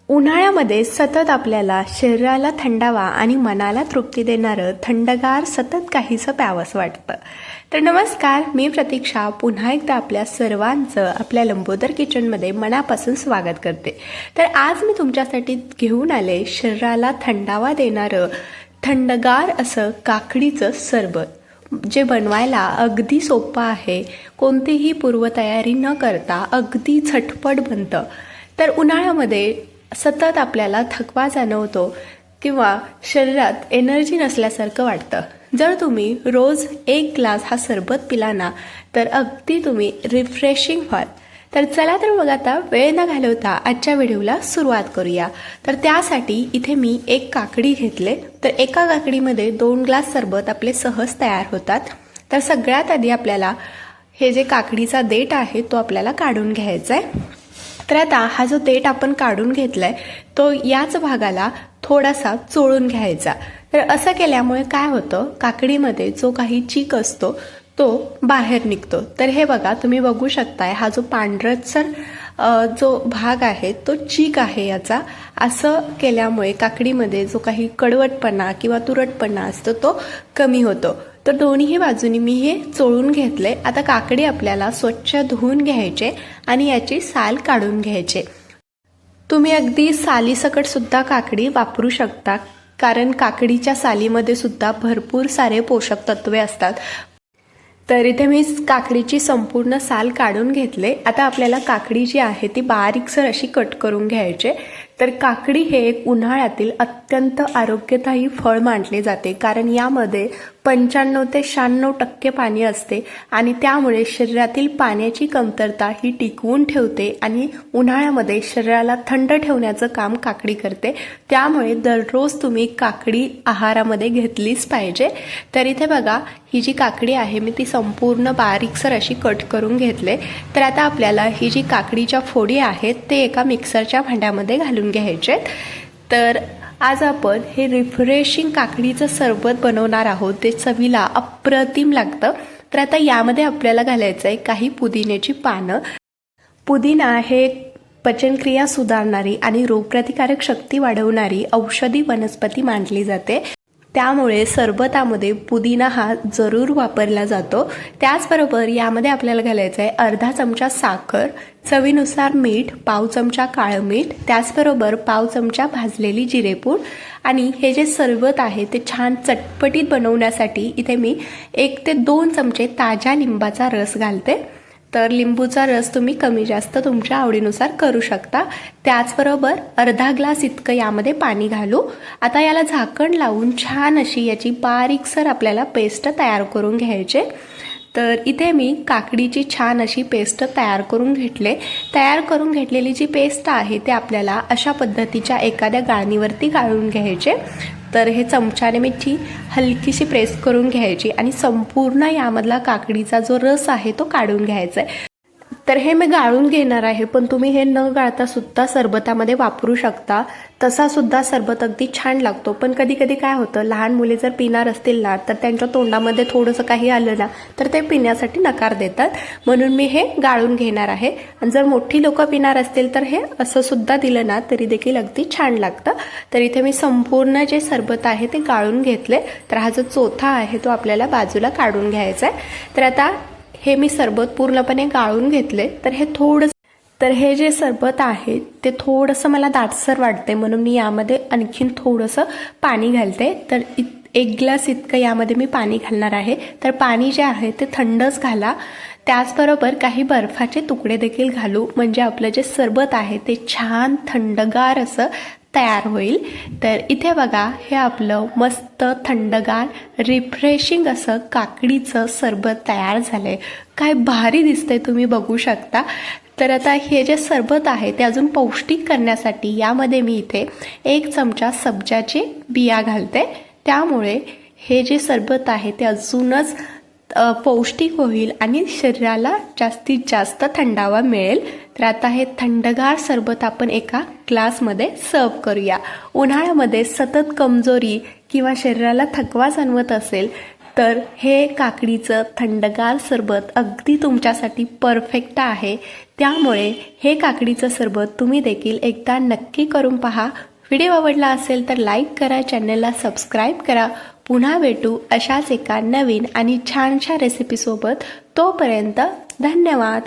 उन्हाळ्यामध्ये सतत आपल्याला शरीराला थंडावा आणि मनाला तृप्ती देणारं थंडगार सतत काहीसं प्यावंसं वाटतं. तर नमस्कार, मी प्रतीक्षा पुन्हा एकदा आपल्या सर्वांचं आपल्या लंबोदर किचनमध्ये मनापासून स्वागत करते. तर आज मी तुमच्यासाठी घेऊन आले शरीराला थंडावा देणारं थंडगार असं काकडीचं सरबत, जे बनवायला अगदी सोपं आहे. कोणतीही पूर्वतयारी न करता अगदी झटपट बनतं. तर उन्हाळ्यामध्ये सतत आपल्याला थकवा जाणवतो किंवा शरीरात एनर्जी नसल्यासारखं वाटतं. जर तुम्ही रोज 1 ग्लास हा सरबत पिला ना, तर अगदी तुम्ही रिफ्रेशिंग व्हाल. तर चला तर मग आता वेळ न घालवता आजच्या व्हिडिओला सुरुवात करूया. तर त्यासाठी इथे मी 1 काकडी घेतले. तर एका काकडीमध्ये 2 ग्लास सरबत आपले सहज तयार होतात. तर सगळ्यात आधी आपल्याला हे जे काकडीचा देठ आहे तो आपल्याला काढून घ्यायचा आहे. तर आता हा जो देठ आपण काढून घेतलाय तो याच भागाला थोडासा चोळून घ्यायचा. तर असं केल्यामुळे काय होतं, काकडीमध्ये जो काही चीक असतो तो बाहेर निघतो. तर हे बघा, तुम्ही बघू शकताय, हा जो पांढरसर जो भाग आहे तो चीक आहे याचा. असं केल्यामुळे काकडीमध्ये जो काही कडवटपणा किंवा तुरटपणा असतो तो कमी होतो. तर दोन्ही बाजूनी मी हे चोळून घेतले. आता काकडी आपल्याला स्वच्छ धुवून घ्यायचे आणि याची साल काढून घ्यायचे. तुम्ही अगदी सालीसकट सुद्धा काकडी वापरू शकता, कारण काकडीच्या सालीमध्ये सुद्धा भरपूर सारे पोषक तत्वे असतात. तर इथे मी काकडीची संपूर्ण साल काढून घेतले. आता आपल्याला काकडी जी आहे ती बारीकसर अशी कट करून घ्यायचे. तर काकडी हे एक उन्हाळ्यातील अत्यंत आरोग्यदायी फळ मानले जाते, कारण यामध्ये 95 ते 96% पाणी असते आणि त्यामुळे शरीरातील पाण्याची कमतरता ही टिकवून ठेवते आणि उन्हाळ्यामध्ये शरीराला थंड ठेवण्याचं काम काकडी करते. त्यामुळे दररोज तुम्ही काकडी आहारामध्ये घेतलीच पाहिजे. तर इथे बघा, ही जी काकडी आहे मी ती संपूर्ण बारीकसर अशी कट करून घेतले. तर आता आपल्याला ही जी काकडीच्या फोडी आहेत ते एका मिक्सरच्या भांड्यामध्ये घालून घ्यायचे. तर आज आपण हे रिफ्रेशिंग काकडीचं सरबत बनवणार आहोत. ते चवीला अप्रतिम लागतं. तर आता यामध्ये आपल्याला घालायचं आहे काही पुदिन्याची पानं. पुदिना हे पचनक्रिया सुधारणारी आणि रोगप्रतिकारक शक्ती वाढवणारी औषधी वनस्पती मानली जाते. त्यामुळे सरबतामध्ये पुदिना हा जरूर वापरला जातो. त्याचबरोबर यामध्ये आपल्याला घालायचं आहे अर्धा चमचा साखर, चवीनुसार मीठ, पाव चमचा काळं मीठ, त्याचबरोबर पाव चमचा भाजलेली जिरेपूड. आणि हे जे सरबत आहे ते छान चटपटीत बनवण्यासाठी इथे मी 1 ते 2 चमचे ताज्या लिंबाचा रस घालते. तर लिंबूचा रस तुम्ही कमी जास्त तुमच्या आवडीनुसार करू शकता. त्याचबरोबर अर्धा ग्लास इतकं यामध्ये पाणी घालू. आता याला झाकण लावून छान अशी याची बारीकसर आपल्याला पेस्ट तयार करून घ्यायचे. तर इथे मी काकडीची छान अशी पेस्ट तयार करून घेतले. तयार करून घेतलेली जी पेस्ट आहे ते आपल्याला अशा पद्धतीच्या एखाद्या गाळणीवरती गाळून घ्यायचे. तर हे चमच्याने मी हलकीशी प्रेस करून घ्यायची आणि संपूर्ण यामधला काकडीचा जो रस आहे तो काढून घ्यायचा आहे. तर हे मी गाळून घेणार आहे, पण तुम्ही हे न गाळता सुद्धा सरबतामध्ये वापरू शकता. तसा सुद्धा सरबत अगदी छान लागतो. पण कधी कधी काय होतं, लहान मुले जर पिणार असतील ना, तर त्यांच्या तोंडामध्ये थोडंसं काही आलं ना तर ते पिण्यासाठी नकार देतात. म्हणून मी हे गाळून घेणार आहे. आणि जर मोठी लोकं पिणार असतील तर हे असं सुद्धा दिलं ना तरी देखील अगदी छान लागतं. तर इथे मी संपूर्ण जे सरबत आहे ते गाळून घेतले. तर हा जो चोथा आहे तो आपल्याला बाजूला काढून घ्यायचा आहे. तर आता हे मी सरबत पूर्णपणे गाळून घेतले. तर हे जे सरबत आहे ते थोडंसं मला दाटसर वाटते, म्हणून मी यामध्ये आणखीन थोडंसं पाणी घालते. तर 1 ग्लास इतकं यामध्ये मी पाणी घालणार आहे. तर पाणी जे आहे ते थंडच घाला. त्याचबरोबर काही बर्फाचे तुकडे देखील घालू, म्हणजे आपलं जे सरबत आहे ते छान थंडगार असं तयार होईल. तर इथे बघा, हे आपलं मस्त थंडगार रिफ्रेशिंग असं काकडीचं सरबत तयार झालंय. काय भारी दिसतंय, तुम्ही बघू शकता. तर आता हे जे सरबत आहे ते अजून पौष्टिक करण्यासाठी यामध्ये मी इथे 1 चमचा सब्जाची बिया घालते. त्यामुळे हे जे सरबत आहे ते अजूनच पौष्टिक होईल आणि शरीराला जास्तीत जास्त थंडावा मिळेल. तर आता हे थंडगार सरबत आपण एका ग्लासमध्ये सर्व करूया. उन्हाळ्यामध्ये सतत कमजोरी किंवा शरीराला थकवा जाणवत असेल तर हे काकडीचं थंडगार सरबत अगदी तुमच्यासाठी परफेक्ट आहे. त्यामुळे हे काकडीचं सरबत तुम्ही देखील एकदा नक्की करून पहा. व्हिडिओ आवडला असेल तर लाईक करा, चॅनलला सबस्क्राईब करा. पुन्हा भेटू अशाच एका नवीन आणि छानशा रेसिपीसोबत. तोपर्यंत धन्यवाद.